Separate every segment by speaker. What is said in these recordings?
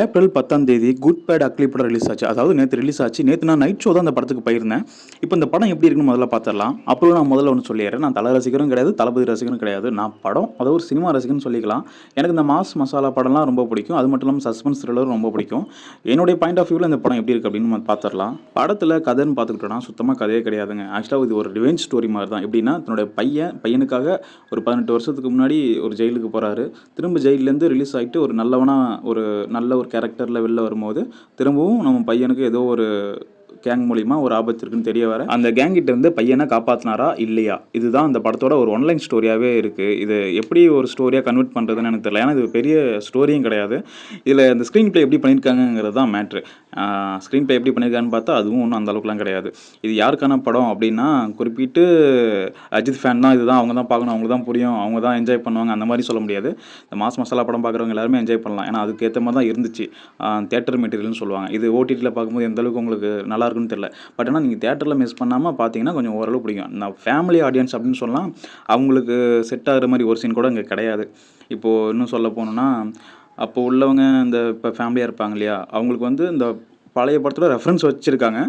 Speaker 1: April 10ஆம் தேதி good bad ugly படம் ரிலீஸ் ஆச்சு. அதாவது நேற்று ரிலீஸ் ஆச்சு. நேற்று நான் நைட் ஷோ தான் அந்த படத்துக்கு போயிருந்தேன். இப்போ இந்த படம் எப்படி இருக்குன்னு முதல்ல பார்த்துடலாம். அப்புறம் நான் முதல்ல ஒன்று சொல்லிடுறேன். நான் தல ரசிகரும் கிடையாது, தளபதி ரசிகரும் கிடையாது. நான் படம் அதாவது ஒரு சினிமா ரசிகன்னு சொல்லிக்கலாம். எனக்கு இந்த மாஸ் மசாலா படம்லாம் ரொம்ப பிடிக்கும். அது மட்டும் இல்லாமல் சஸ்பென்ஸ் த்ரில்லரும் ரொம்ப பிடிக்கும். என்னுடைய பாயிண்ட் ஆஃப் வியூவில் இந்த படம் எப்படி இருக்குது அப்படின்னு நம்ம பார்த்துடலாம். படத்தில் கதைன்னு பார்த்துக்கிட்டோன்னா சுத்தமாக கதையே கிடையாதுங்க. ஆக்சுவலாக இது ஒரு ரிவெஞ்ச் ஸ்டோரி மாதிரி தான். எப்படின்னா தன்னுடைய பையனுக்காக ஒரு 18 வருஷத்துக்கு முன்னாடி ஒரு ஜெயிலுக்கு போகிறாரு. திரும்ப ஜெயிலேருந்து ரிலீஸ் ஆகிட்டு ஒரு ஒரு நல்ல ஒரு கேரக்டரில் வெளில வரும்போது திரும்பவும் நம்ம பையனுக்கு ஏதோ ஒரு கேங் மூலிமா ஒரு ஆபத்து இருக்குன்னு தெரிய வர அந்த கேங்கிட்ட இருந்து பையனை காப்பாற்றினாரா இல்லையா, இதுதான் அந்த படத்தோட ஒரு ஒன்லைன் ஸ்டோரியாகவே இருக்குது. இது எப்படி ஒரு ஸ்டோரியாக கன்வெர்ட் பண்ணுறதுன்னு எனக்கு தெரியல. ஏன்னா இது பெரிய ஸ்டோரியும் கிடையாது. இதில் இந்த ஸ்க்ரீன் ப்ளே எப்படி பண்ணியிருக்காங்கிறது தான் மேட்ரு. ஸ்க்ரீன் ப்ளே எப்படி பண்ணியிருக்கான்னு பார்த்தா அதுவும் ஒன்றும் அந்த அளவுக்குலாம் கிடையாது. இது யாருக்கான படம் அப்படின்னா குறிப்பிட்டு அஜித் ஃபேன் தான் இதுதான் அவங்க தான் பார்க்கணும், அவங்க தான் புரியும், அவங்க தான் என்ஜாய் பண்ணுவாங்க அந்த மாதிரி சொல்ல முடியாது. இந்த மாஸ் மசாலா படம் பார்க்குறவங்க எல்லாருமே என்ஜாய் பண்ணலாம். ஏன்னா அதுக்கேற்ற மாதிரி தான் இருந்துச்சு. தியேட்டர் மெட்டீரியல்னு சொல்லுவாங்க. இது ஓடிடியில் பார்க்கும்போது எந்த அளவுக்கு உங்களுக்கு நல்லா இருக்குன்னு தெரியல. பட் ஆனால் நீங்கள் தியேட்டரில் மிஸ் பண்ணாமல் பார்த்தீங்கன்னா கொஞ்சம் ஓரளவு பிடிக்கும். நான் ஃபேமிலி ஆடியன்ஸ் அப்படின்னு சொல்லலாம். அவங்களுக்கு செட் ஆகிற மாதிரி ஒரு சீன் கூட இங்கே கிடையாது. இப்போது இன்னும் சொல்ல போனோன்னா அப்போ உள்ளவங்க இந்த இப்போ ஃபேமிலியாக இருப்பாங்க இல்லையா, அவங்களுக்கு இந்த பழைய படத்தில் ரெஃபரன்ஸ் வச்சுருக்காங்க.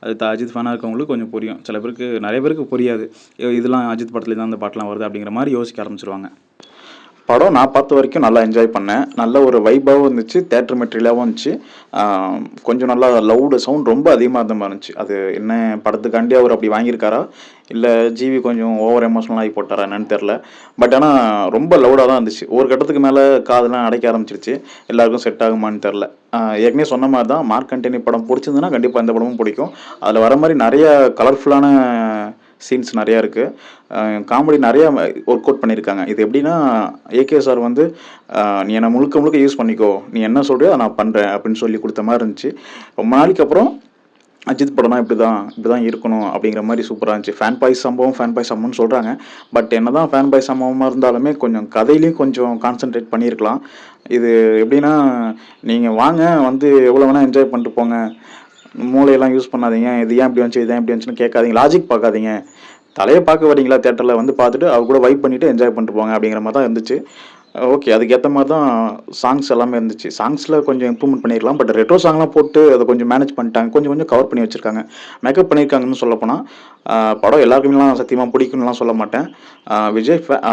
Speaker 1: அது அஜித் ஃபேனாக இருக்கவங்களுக்கு கொஞ்சம் புரியும். சில பேருக்கு நிறைய பேருக்கு புரியாது. இதெல்லாம் அஜித் படத்துல தான் அந்த பாட்டெலாம் வருது அப்படிங்கிற மாதிரி யோசிக்க ஆரம்பிச்சிருவாங்க. படம் நான் பார்த்த வரைக்கும் நல்லா என்ஜாய் பண்ணேன். நல்ல ஒரு வைபாகவும் இருந்துச்சு, தேட்டர் மெட்டீரியலாகவும் இருந்துச்சு. கொஞ்சம் நல்லா லவுடு சவுண்ட் ரொம்ப அதிகமாக இருந்த மாதிரி இருந்துச்சு. அது என்ன படத்துக்காண்டி அவர் அப்படி வாங்கியிருக்காரா இல்லை ஜிவி கொஞ்சம் ஓவர் எமோஷனல் ஆகி போட்டாரா என்னன்னு தெரில. பட் ஆனால் ரொம்ப லவுடாக தான் இருந்துச்சு. ஒரு கட்டத்துக்கு மேலே காதெல்லாம் அடைக்க ஆரம்பிச்சிருச்சு. எல்லாருக்கும் செட் ஆகுமான்னு தெரில. ஏற்கனவே சொன்ன மாதிரி தான் மார்க் ஆண்டனி படம் பிடிச்சிருந்துன்னா கண்டிப்பாக இந்த படமும் பிடிக்கும். அதில் வர மாதிரி நிறைய கலர்ஃபுல்லான சீன்ஸ் நிறையா இருக்குது. காமெடி நிறையா ஒர்க் அவுட் பண்ணியிருக்காங்க. இது எப்படின்னா ஏகே சார் நீ என்னை முழுக்க முழுக்க யூஸ் பண்ணிக்கோ, நீ என்ன சொல்கிறியோ அதை நான் பண்ணுறேன் அப்படின்னு சொல்லி கொடுத்த மாதிரி இருந்துச்சு. ரொம்ப நாளைக்கு அப்புறம் அஜித் படம்னா இப்படி தான் இருக்கணும் அப்படிங்கிற மாதிரி சூப்பராக இருந்துச்சு. ஃபேன் பாய் சம்பவம்னு சொல்கிறாங்க. பட் என்ன தான் ஃபேன் பாய் சம்பவமாக இருந்தாலுமே கொஞ்சம் கதையிலையும் கொஞ்சம் கான்சென்ட்ரேட் பண்ணியிருக்கலாம். இது எப்படின்னா நீங்கள் வாங்க எவ்வளோ வேணால் என்ஜாய் பண்ணிட்டு போங்க, மூளையெல்லாம் யூஸ் பண்ணாதீங்க, இது ஏன் இப்படி வந்துச்சு, இதான் இப்படி வந்துச்சுன்னு கேட்காதீங்க, லாஜிக் பார்க்காதீங்க, தலையை பார்க்க வரீங்களா தேட்டரில் பார்த்துட்டு அவர் கூட வைப் பண்ணிவிட்டு என்ஜாய் பண்ணிட்டு போங்க அப்படிங்கிற மாதிரி தான் இருந்துச்சு. ஓகே, அதுக்கேற்ற மாதிரி தான் சாங்ஸ் எல்லாமே இருந்துச்சு. சாங்ஸில் கொஞ்சம் இம்ப்ரூவ்மெண்ட் பண்ணியிருக்கலாம். பட் ரெட்ரோ சாங்லாம் போட்டு அதை கொஞ்சம் மேனேஜ் பண்ணிட்டாங்க. கொஞ்சம் கவர் பண்ணி வச்சுருக்காங்க, மேக்கப் பண்ணியிருக்காங்கன்னு சொல்லப்போனால். படம் எல்லாருக்குமேலாம் சத்தியமாக பிடிக்கும்லாம் சொல்ல மாட்டேன்.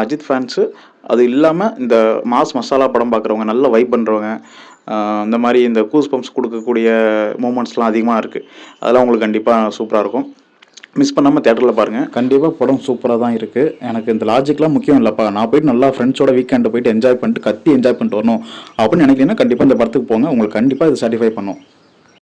Speaker 1: அஜித் ஃபேன்ஸு அது இல்லாமல் இந்த மாஸ் மசாலா படம் பார்க்குறவங்க, நல்ல வைப் பண்ணுறவங்க, இந்த மாதிரி இந்த கூஸ் பம்ப்ஸ் கொடுக்கக்கூடிய மூமெண்ட்ஸ்லாம் அதிகமாக இருக்குது. அதெல்லாம் உங்களுக்கு கண்டிப்பாக சூப்பராக இருக்கும். மிஸ் பண்ணாமல் தேட்டரில் பாருங்கள். கண்டிப்பாக படம் சூப்பராக தான் இருக்குது. எனக்கு இந்த லாஜிக்லாம் முக்கியம் இல்லைப்பா, நான் போயிட்டு நல்லா ஃப்ரெண்ட்ஸோட வீக்கெண்டை போயிட்டு என்ஜாய் பண்ணிட்டு கத்தி என்ஜாய் பண்ணிட்டு வரணும் அப்படின்னு நினைக்கிறீங்கன்னா கண்டிப்பாக இந்த படத்துக்கு போங்க. உங்களுக்கு கண்டிப்பாக இது சாட்டிஸ்ஃபை பண்ணும்.